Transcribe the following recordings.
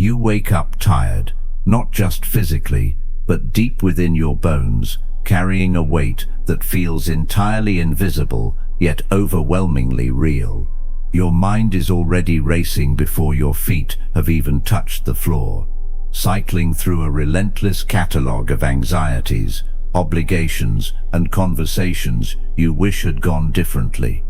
You wake up tired, not just physically, but deep within your bones, carrying a weight that feels entirely invisible, yet overwhelmingly real. Your mind is already racing before your feet have even touched the floor, cycling through a relentless catalogue of anxieties, obligations, and conversations you wish had gone differently.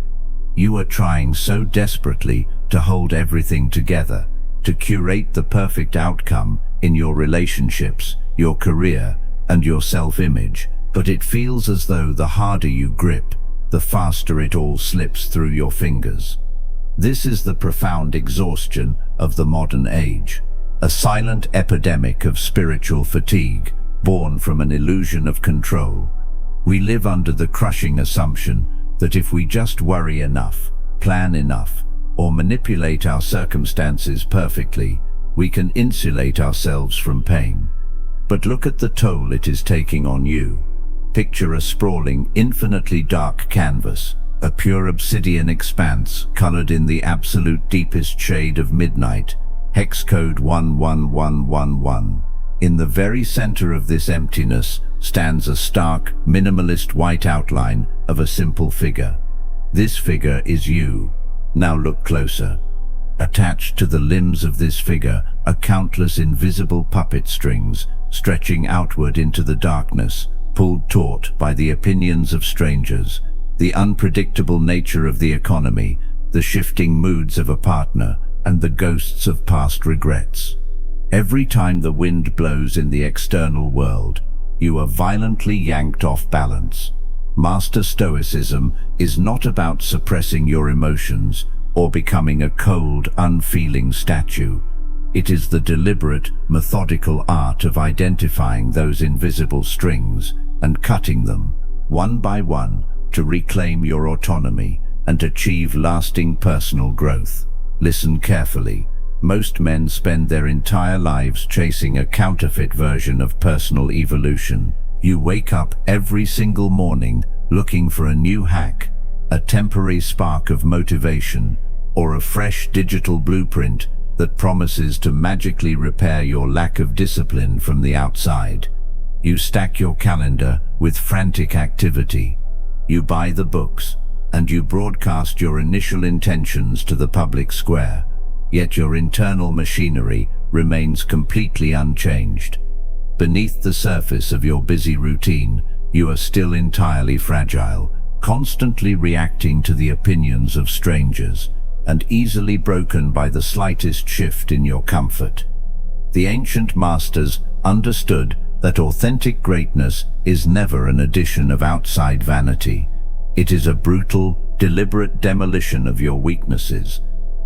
You are trying so desperately to hold everything together, to curate the perfect outcome in your relationships, your career, and your self-image, but it feels as though the harder you grip, the faster it all slips through your fingers. This is the profound exhaustion of the modern age, a silent epidemic of spiritual fatigue, born from an illusion of control. We live under the crushing assumption that if we just worry enough, plan enough, or manipulate our circumstances perfectly, we can insulate ourselves from pain. But look at the toll it is taking on you. Picture a sprawling, infinitely dark canvas, a pure obsidian expanse colored in the absolute deepest shade of midnight, hex code 11111. In the very center of this emptiness stands a stark, minimalist white outline of a simple figure. This figure is you. Now look closer. Attached to the limbs of this figure are countless invisible puppet strings, stretching outward into the darkness, pulled taut by the opinions of strangers, the unpredictable nature of the economy, the shifting moods of a partner, and the ghosts of past regrets. Every time the wind blows in the external world, you are violently yanked off balance. Master Stoicism is not about suppressing your emotions or becoming a cold, unfeeling statue. It is the deliberate, methodical art of identifying those invisible strings and cutting them, one by one, to reclaim your autonomy and achieve lasting personal growth. Listen carefully. Most men spend their entire lives chasing a counterfeit version of personal evolution. You wake up every single morning looking for a new hack, a temporary spark of motivation, or a fresh digital blueprint that promises to magically repair your lack of discipline from the outside. You stack your calendar with frantic activity. You buy the books, and you broadcast your initial intentions to the public square, yet your internal machinery remains completely unchanged. Beneath the surface of your busy routine, you are still entirely fragile, constantly reacting to the opinions of strangers, and easily broken by the slightest shift in your comfort. The ancient masters understood that authentic greatness is never an addition of outside vanity. It is a brutal, deliberate demolition of your weaknesses.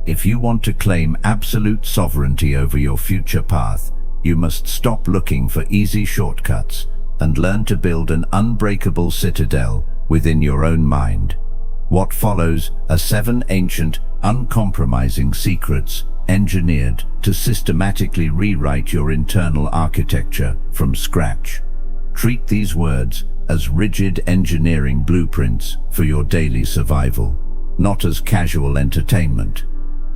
If you want to claim absolute sovereignty over your future path, you must stop looking for easy shortcuts and learn to build an unbreakable citadel within your own mind. What follows are 7 ancient, uncompromising secrets engineered to systematically rewrite your internal architecture from scratch. Treat these words as rigid engineering blueprints for your daily survival, not as casual entertainment.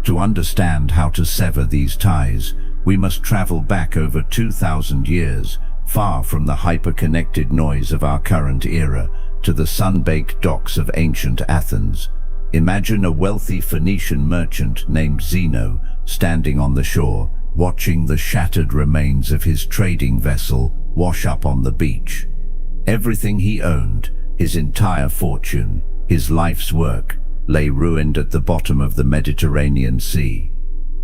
To understand how to sever these ties, we must travel back over 2,000 years, far from the hyper-connected noise of our current era, to the sun-baked docks of ancient Athens. Imagine a wealthy Phoenician merchant named Zeno standing on the shore, watching the shattered remains of his trading vessel wash up on the beach. Everything he owned, his entire fortune, his life's work, lay ruined at the bottom of the Mediterranean Sea.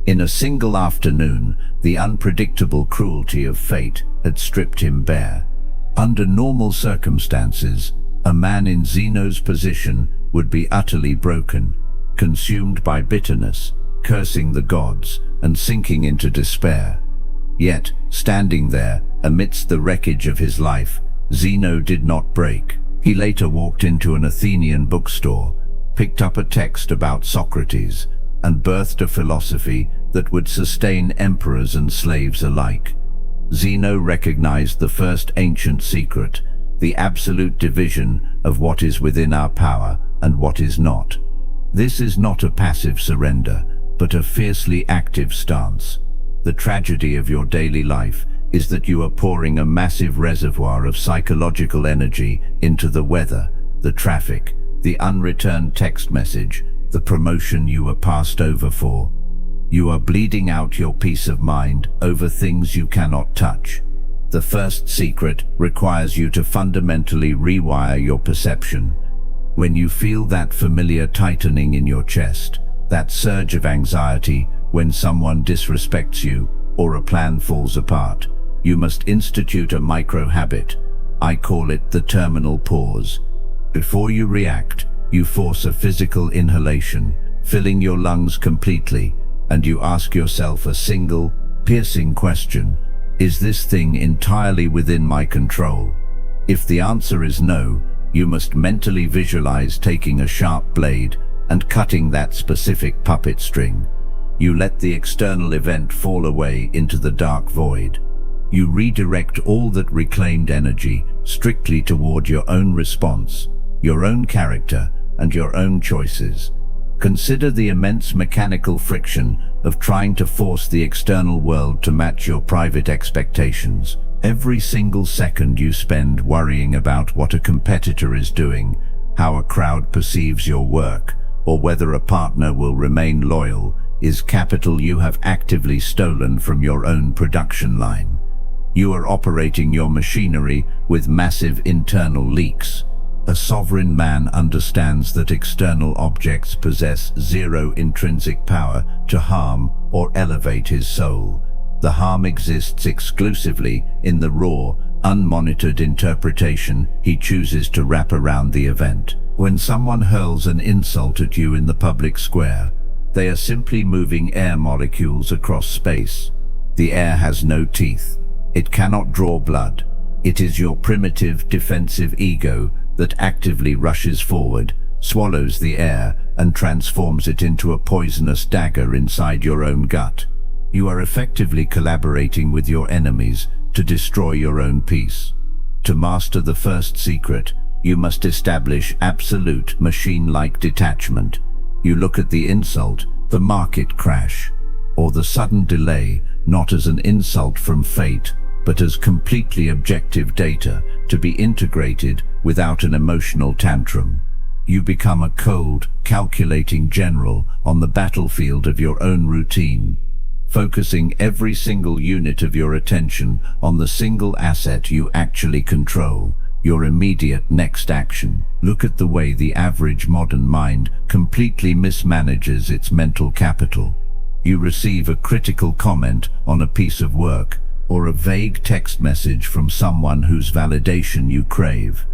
In a single afternoon, the unpredictable cruelty of fate had stripped him bare. Under normal circumstances, a man in Zeno's position would be utterly broken, consumed by bitterness, cursing the gods, and sinking into despair. Yet, standing there, amidst the wreckage of his life, Zeno did not break. He later walked into an Athenian bookstore, picked up a text about Socrates, and birthed a philosophy that would sustain emperors and slaves alike. Zeno recognized the first ancient secret, the absolute division of what is within our power and what is not. This is not a passive surrender, but a fiercely active stance. The tragedy of your daily life is that you are pouring a massive reservoir of psychological energy into the weather, the traffic, the unreturned text message, the promotion you were passed over for. You are bleeding out your peace of mind over things you cannot touch. The first secret requires you to fundamentally rewire your perception. When you feel that familiar tightening in your chest, that surge of anxiety when someone disrespects you or a plan falls apart, you must institute a micro-habit. I call it the terminal pause. Before you react, you force a physical inhalation, filling your lungs completely, and you ask yourself a single, piercing question: is this thing entirely within my control? If the answer is no, you must mentally visualize taking a sharp blade and cutting that specific puppet string. You let the external event fall away into the dark void. You redirect all that reclaimed energy strictly toward your own response, your own character, and your own choices. Consider the immense mechanical friction of trying to force the external world to match your private expectations. Every single second you spend worrying about what a competitor is doing, how a crowd perceives your work, or whether a partner will remain loyal, is capital you have actively stolen from your own production line. You are operating your machinery with massive internal leaks. A sovereign man understands that external objects possess zero intrinsic power to harm or elevate his soul. The harm exists exclusively in the raw, unmonitored interpretation he chooses to wrap around the event. When someone hurls an insult at you in the public square, they are simply moving air molecules across space. The air has no teeth. It cannot draw blood. It is your primitive, defensive ego that actively rushes forward, swallows the air, and transforms it into a poisonous dagger inside your own gut. You are effectively collaborating with your enemies to destroy your own peace. To master the first secret, you must establish absolute machine-like detachment. You look at the insult, the market crash, or the sudden delay, not as an insult from fate, but as completely objective data to be integrated without an emotional tantrum. You become a cold, calculating general on the battlefield of your own routine, focusing every single unit of your attention on the single asset you actually control, your immediate next action. Look at the way the average modern mind completely mismanages its mental capital. You receive a critical comment on a piece of work, or a vague text message from someone whose validation you crave,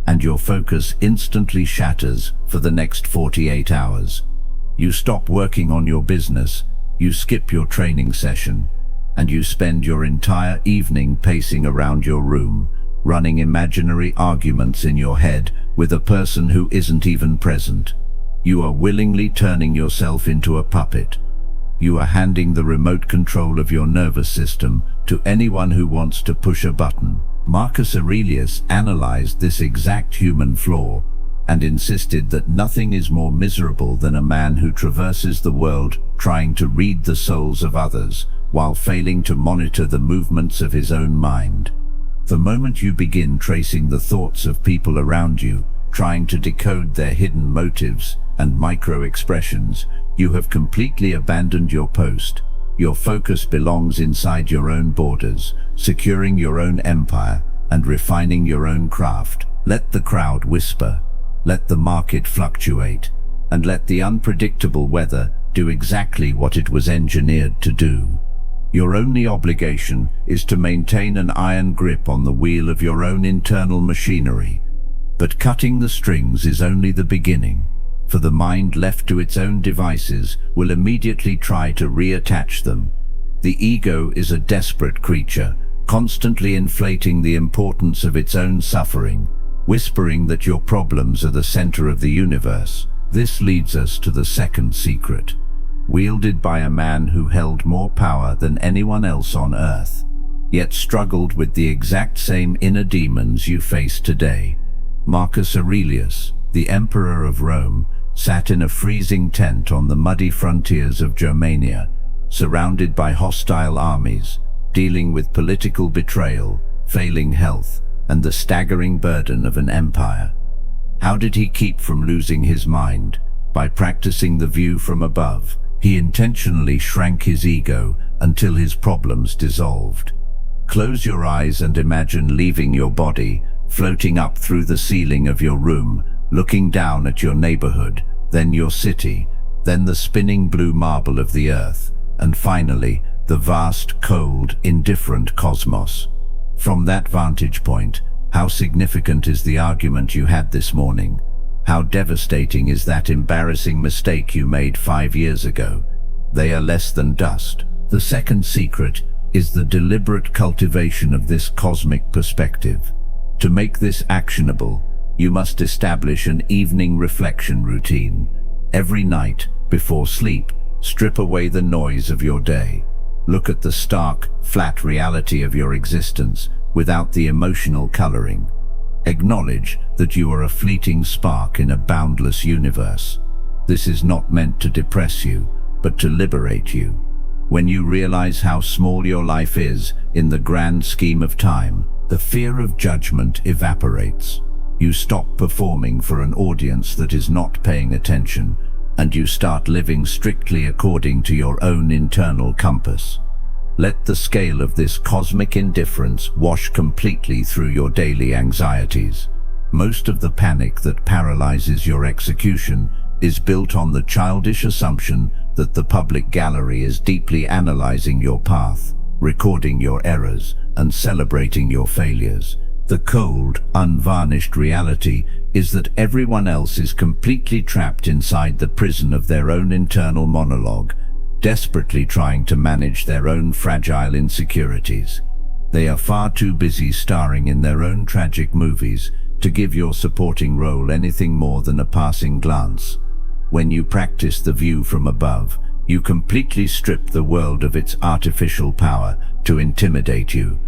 and your focus instantly shatters for the next 48 hours. You stop working on your business, you skip your training session, and you spend your entire evening pacing around your room, running imaginary arguments in your head with a person who isn't even present. You are willingly turning yourself into a puppet. You are handing the remote control of your nervous system to anyone who wants to push a button. Marcus Aurelius analyzed this exact human flaw and insisted that nothing is more miserable than a man who traverses the world trying to read the souls of others while failing to monitor the movements of his own mind. The moment you begin tracing the thoughts of people around you, trying to decode their hidden motives and micro-expressions, you have completely abandoned your post. Your focus belongs inside your own borders, securing your own empire and refining your own craft. Let the crowd whisper, let the market fluctuate, and let the unpredictable weather do exactly what it was engineered to do. Your only obligation is to maintain an iron grip on the wheel of your own internal machinery. But cutting the strings is only the beginning, for the mind left to its own devices will immediately try to reattach them. The ego is a desperate creature, constantly inflating the importance of its own suffering, whispering that your problems are the center of the universe. This leads us to the second secret, wielded by a man who held more power than anyone else on earth, yet struggled with the exact same inner demons you face today. Marcus Aurelius, the emperor of Rome, sat in a freezing tent on the muddy frontiers of Germania, surrounded by hostile armies, dealing with political betrayal, failing health, and the staggering burden of an empire. How did he keep from losing his mind? By practicing the view from above. He intentionally shrank his ego until his problems dissolved. Close your eyes and imagine leaving your body, floating up through the ceiling of your room, looking down at your neighborhood, then your city, then the spinning blue marble of the earth, and finally, the vast, cold, indifferent cosmos. From that vantage point, how significant is the argument you had this morning? How devastating is that embarrassing mistake you made 5 years ago? They are less than dust. The second secret is the deliberate cultivation of this cosmic perspective. To make this actionable, you must establish an evening reflection routine. Every night, before sleep, strip away the noise of your day. Look at the stark, flat reality of your existence without the emotional coloring. Acknowledge that you are a fleeting spark in a boundless universe. This is not meant to depress you, but to liberate you. When you realize how small your life is in the grand scheme of time, the fear of judgment evaporates. You stop performing for an audience that is not paying attention, and you start living strictly according to your own internal compass. Let the scale of this cosmic indifference wash completely through your daily anxieties. Most of the panic that paralyzes your execution is built on the childish assumption that the public gallery is deeply analyzing your path, recording your errors, and celebrating your failures. The cold, unvarnished reality is that everyone else is completely trapped inside the prison of their own internal monologue, desperately trying to manage their own fragile insecurities. They are far too busy starring in their own tragic movies to give your supporting role anything more than a passing glance. When you practice the view from above, you completely strip the world of its artificial power to intimidate you.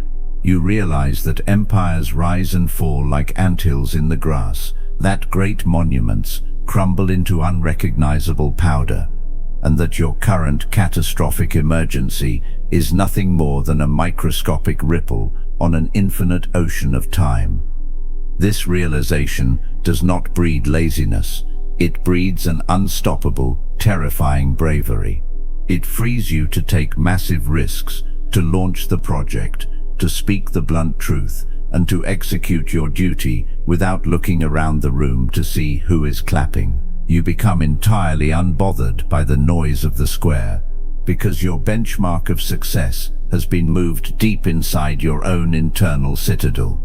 You realize that empires rise and fall like anthills in the grass, that great monuments crumble into unrecognizable powder, and that your current catastrophic emergency is nothing more than a microscopic ripple on an infinite ocean of time. This realization does not breed laziness. It breeds an unstoppable, terrifying bravery. It frees you to take massive risks, to launch the project, to speak the blunt truth, and to execute your duty without looking around the room to see who is clapping. You become entirely unbothered by the noise of the square, because your benchmark of success has been moved deep inside your own internal citadel.